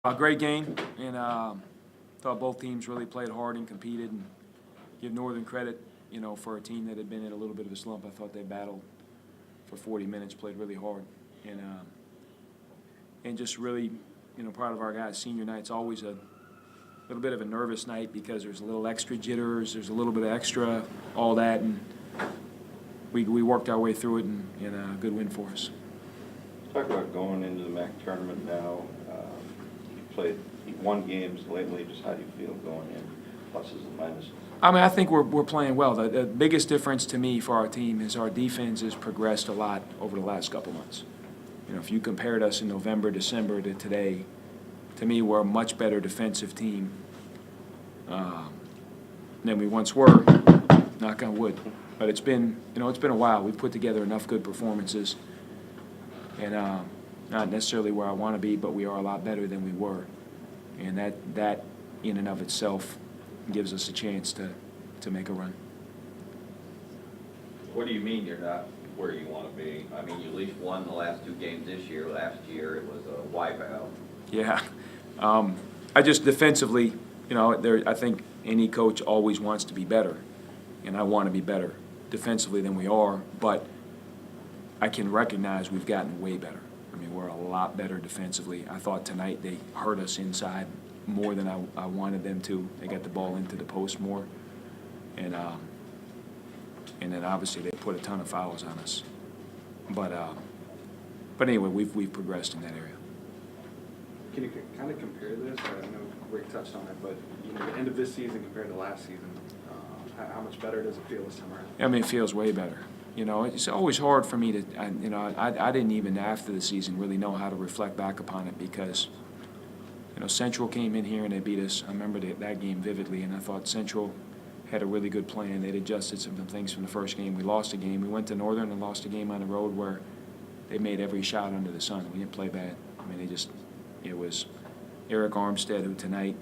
A great game, and thought both teams really played hard and competed. And give Northern credit, for a team that had been in a little bit of a slump. I thought they battled for 40 minutes, played really hard, and just really, proud of our guys. Senior night's always a little bit of a nervous night because there's a little extra jitters, there's a little bit of extra, all that, and we worked our way through it, and a good win for us. Talk about going into the MAC tournament now. You've won games lately. Just how do you feel going in, pluses and minuses? I think we're playing well. The biggest difference to me for our team is our defense has progressed a lot over the last couple months. If you compared us in November, December to today, to me we're a much better defensive team than we once were. Knock on wood. But it's been a while. We've put together enough good performances, and not necessarily where I want to be, but we are a lot better than we were, and that in and of itself gives us a chance to make a run. What do you mean you're not where you want to be? I mean, you at least won the last two games this year. Last year it was a wipeout. Yeah. I just defensively, I think any coach always wants to be better, and I want to be better defensively than we are, but I can recognize we've gotten way better. I mean, we're a lot better defensively. I thought tonight they hurt us inside more than I wanted them to. They got the ball into the post more, and then obviously they put a ton of fouls on us. But anyway, we've progressed in that area. Can you kind of compare this? I know Rick touched on it, but the end of this season compared to last season, how much better does it feel this time around? I mean, it feels way better. It's always hard for me to, I didn't even after the season really know how to reflect back upon it because, Central came in here and they beat us. I remember that game vividly, and I thought Central had a really good plan. They'd adjusted some things from the first game. We lost a game. We went to Northern and lost a game on the road where they made every shot under the sun. We didn't play bad. I mean, it was Eric Armstead, who tonight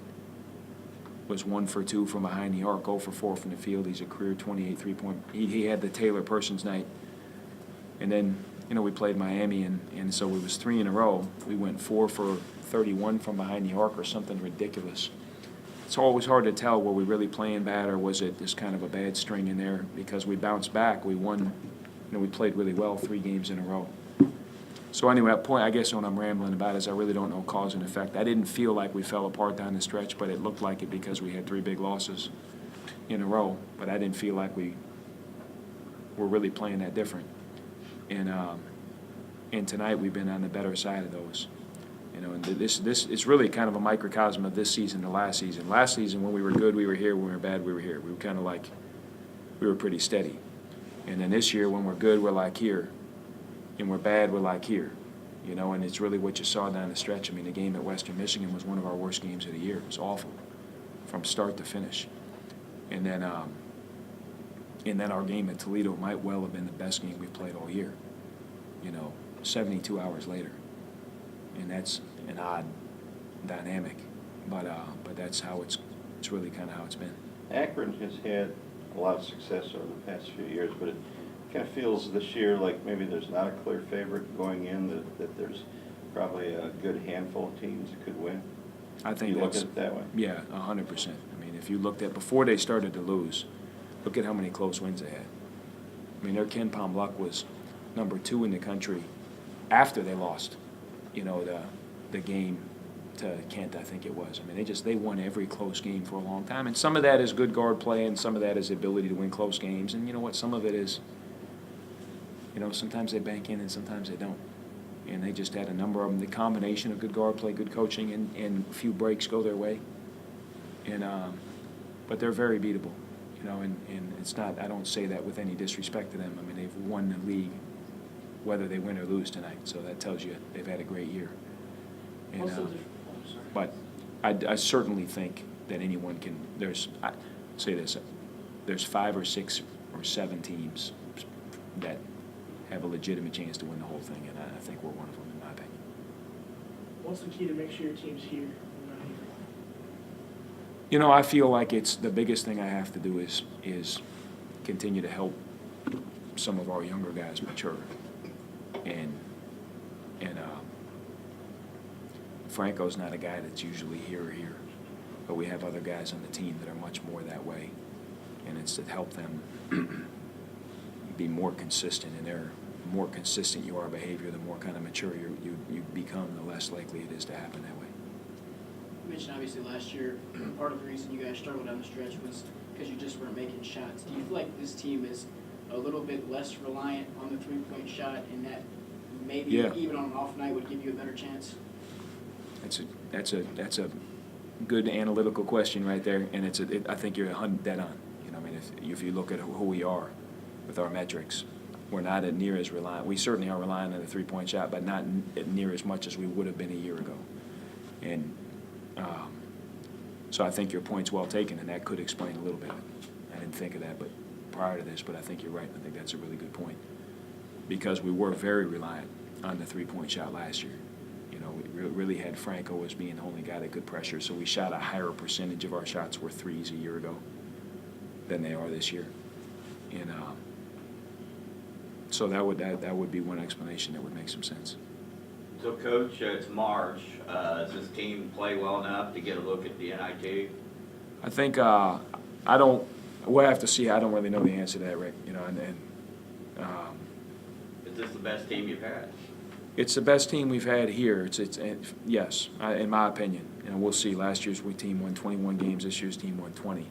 was 1 for 2 from behind the arc, 0 for 4 from the field. He's a career 28 3-point. He had the Taylor Persons night. And then, we played Miami, and so it was 3 in a row. We went 4 for 31 from behind the arc or something ridiculous. It's always hard to tell, were we really playing bad or was it just kind of a bad string in there? Because we bounced back. We won, we played really well 3 games in a row. So anyway, that point, I guess what I'm rambling about is I really don't know cause and effect. I didn't feel like we fell apart down the stretch, but it looked like it because we had 3 big losses in a row. But I didn't feel like we were really playing that different. And tonight we've been on the better side of those. And this is really kind of a microcosm of this season to last season. Last season, when we were good, we were here. When we were bad, we were here. We were kind of like, we were pretty steady. And then this year, when we're good, we're like here. And we're bad, we're like here. And it's really what you saw down the stretch. I mean, the game at Western Michigan was one of our worst games of the year. It was awful from start to finish. And then our game at Toledo might well have been the best game we've played all year, 72 hours later. And that's an odd dynamic, but that's how it's really kind of how it's been. Akron has had a lot of success over the past few years, but it kind of feels this year like maybe there's not a clear favorite going in, that there's probably a good handful of teams that could win. I think you look at it that way? Yeah, 100%. I mean, if you looked at before they started to lose, look at how many close wins they had. I mean, their Kenpom luck was number 2 in the country after they lost, the game to Kent, I think it was. I mean, they won every close game for a long time, and some of that is good guard play, and some of that is the ability to win close games, and you know what? Some of it is, sometimes they bank in and sometimes they don't. And they just had a number of them. The combination of good guard play, good coaching, and a few breaks go their way. And but they're very beatable, and it's not. I don't say that with any disrespect to them. I mean, they've won the league, whether they win or lose tonight. So that tells you they've had a great year. And, but I certainly think that anyone can. There's 5 or 6 or 7 teams that have a legitimate chance to win the whole thing, and I think we're one of them, in my opinion. What's the key to make sure your team's here and not here? I feel like it's the biggest thing I have to do is continue to help some of our younger guys mature, and Franco's not a guy that's usually here or here, but we have other guys on the team that are much more that way, and it's to help them be more consistent in their. The more consistent you are behavior, the more kind of mature you become, the less likely it is to happen that way. You mentioned obviously last year, part of the reason you guys struggled down the stretch was because you just weren't making shots. Do you feel like this team is a little bit less reliant on the three-point shot, and that maybe even on an off night would give you a better chance? That's a good analytical question right there, and I think you're dead on. You know, I mean, if you look at who we are with our metrics, we're not near as reliant. We certainly are relying on the three-point shot, but not near as much as we would have been a year ago. And so I think your point's well taken, and that could explain a little bit. I didn't think of that, but prior to this, but I think you're right. I think that's a really good point, because we were very reliant on the three-point shot last year. You know, we really had Franco as being the only guy that could pressure, so we shot a higher percentage of our shots were threes a year ago than they are this year. And so that would be one explanation that would make some sense. So, Coach, it's March. Does this team play well enough to get a look at the NIT? I think we'll have to see. I don't really know the answer to that, Rick. You know, Is this the best team you've had? it's the best team we've had here. Yes, in my opinion. You know, we'll see. Last year's team won 21 games. This year's team won 20.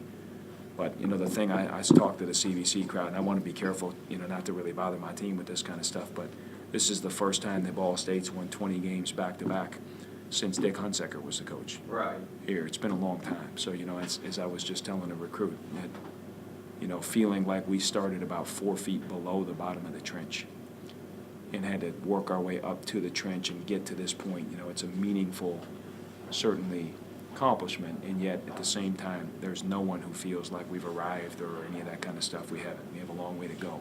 But, you know, the thing, I talked to the CVC crowd, and I want to be careful, you know, not to really bother my team with this kind of stuff, but this is the first time that Ball State's won 20 games back-to-back since Dick Hunsaker was the coach. Right. Here. It's been a long time. So, you know, as I was just telling a recruit, that, you know, feeling like we started about 4 feet below the bottom of the trench and had to work our way up to the trench and get to this point. You know, it's a meaningful, certainly, accomplishment, and yet at the same time there's no one who feels like we've arrived or any of that kind of stuff. We haven't. We have a long way to go,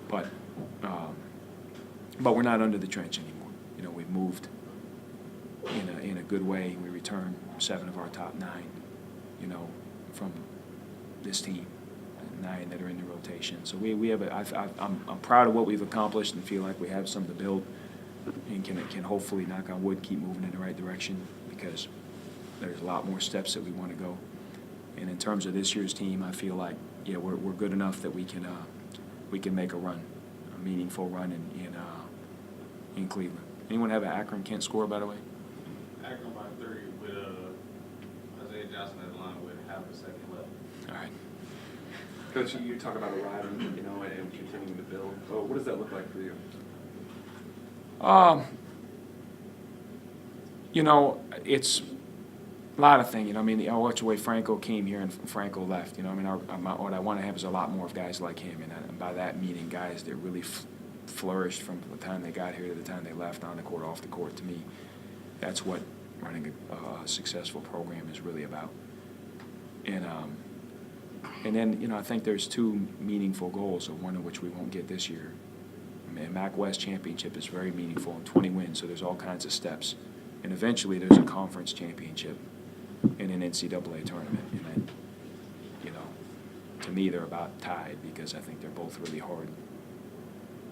but we're not under the trench anymore. You know, we've moved in a good way. We returned 7 of our top 9, you know, from this team, 9 that are in the rotation. So we have I'm proud of what we've accomplished and feel like we have something to build, and can hopefully, knock on wood, keep moving in the right direction, because there's a lot more steps that we want to go. And in terms of this year's team, I feel like, yeah, we're good enough that we can make a run, a meaningful run in Cleveland. Anyone have an Akron-Kent score, by the way? Akron by 30 with Isaiah Johnson at the line with half a second left. All right. Coach, you talk about arriving, you know, and continuing to build. Oh, what does that look like for you? You know, it's a lot of things. You know, I mean, I watch the way Franco came here and Franco left. You know, I mean, what I want to have is a lot more of guys like him, and by that meaning guys that really flourished from the time they got here to the time they left, on the court, off the court. To me, that's what running a successful program is really about. And then, you know, I think there's 2 meaningful goals, one of which we won't get this year. I mean, MAC West championship is very meaningful, and 20 wins, so there's all kinds of steps. And eventually there's a conference championship and an NCAA tournament. And then, you know, to me they're about tied, because I think they're both really hard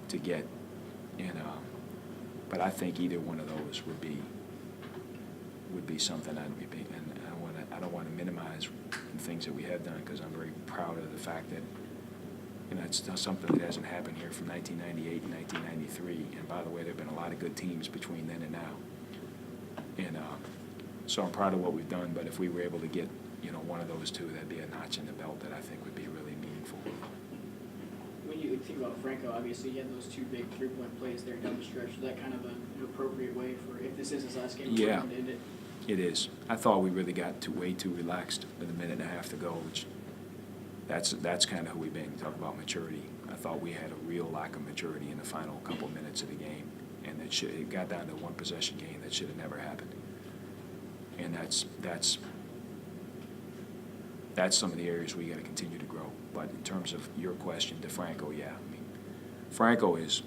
to get. And but I think either one of those would be something I'd be big. And I don't want to minimize the things that we have done, because I'm very proud of the fact that, you know, it's something that hasn't happened here from 1998 and 1993. And by the way, there have been a lot of good teams between then and now. And so I'm proud of what we've done, but if we were able to get, you know, one of those 2, that'd be a notch in the belt that I think would be really meaningful. When you think about Franco, obviously he had those 2 big three-point plays there down the stretch. Was that kind of an appropriate way for, if this is his last game, Yeah. to end it? It is. I thought we really got way too relaxed with a minute and a half to go, which that's kind of who we've been. You talk about maturity. I thought we had a real lack of maturity in the final couple minutes of the game, and it got down to a 1-possession game that should have never happened. And that's some of the areas we got to continue to grow. But in terms of your question to Franco, yeah, I mean, Franco is,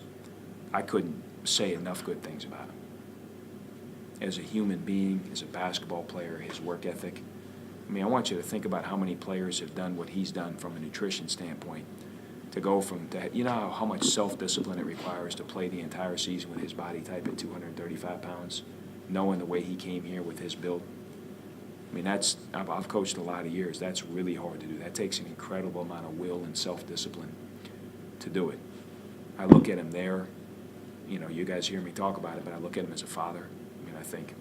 I couldn't say enough good things about him. As a human being, as a basketball player, his work ethic. I mean, I want you to think about how many players have done what he's done from a nutrition standpoint, to go from that. You know how much self-discipline it requires to play the entire season with his body type at 235 pounds, knowing the way he came here with his build. I mean, I've coached a lot of years. That's really hard to do. That takes an incredible amount of will and self-discipline to do it. I look at him there, you guys hear me talk about it, but I look at him as a father. I mean, I think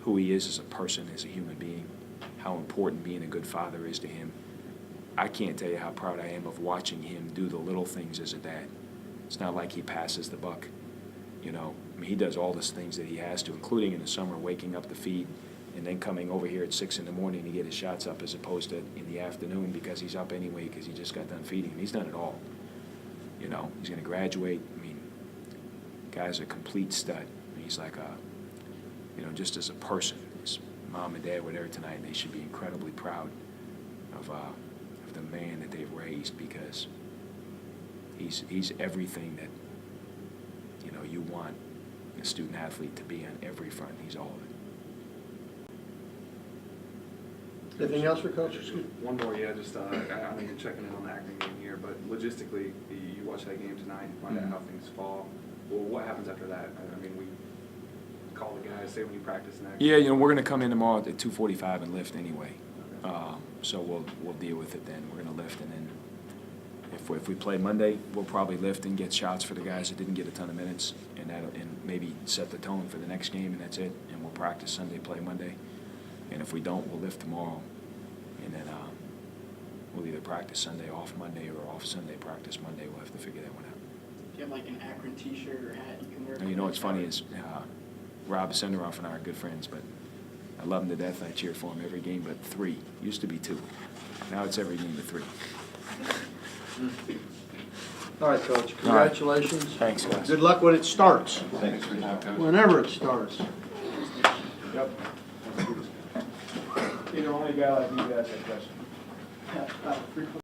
who he is as a person, as a human being, how important being a good father is to him. I can't tell you how proud I am of watching him do the little things as a dad. It's not like he passes the buck. I mean, he does all the things that he has to, including in the summer, waking up to feed, and then coming over here at 6 in the morning to get his shots up as opposed to in the afternoon because he's up anyway because he just got done feeding him. He's done it all. He's going to graduate. I mean, guy's a complete stud. He's like just as a person, his mom and dad were there tonight, and they should be incredibly proud of the man that they've raised because he's everything that, you want a student athlete to be on every front. He's all of it. Anything else for Coach? One more, yeah, just, I know you're checking in on the Akron game here, but logistically, you watch that game tonight, find out how things fall. Well, what happens after that? I mean, we call the guys, say when you practice next. Yeah, we're going to come in tomorrow at 2:45 and lift anyway. So we'll deal with it then. We're going to lift, and then if we play Monday, we'll probably lift and get shots for the guys that didn't get a ton of minutes, and maybe set the tone for the next game, and that's it. And we'll practice Sunday, play Monday. And if we don't, we'll lift tomorrow, and then we'll either practice Sunday, off Monday, or off Sunday, practice Monday. We'll have to figure that one out. Do you have like an Akron T-shirt or hat you can wear? And what's funny is Rob Senderoff and I are good friends, but I love him to death. I cheer for him every game, but 3. Used to be 2. Now it's every game but 3. All right, Coach, congratulations. Thanks, guys. Good luck when it starts, Thanks for your time, Coach. whenever it starts. Yep. You're the only guy like you guys that question.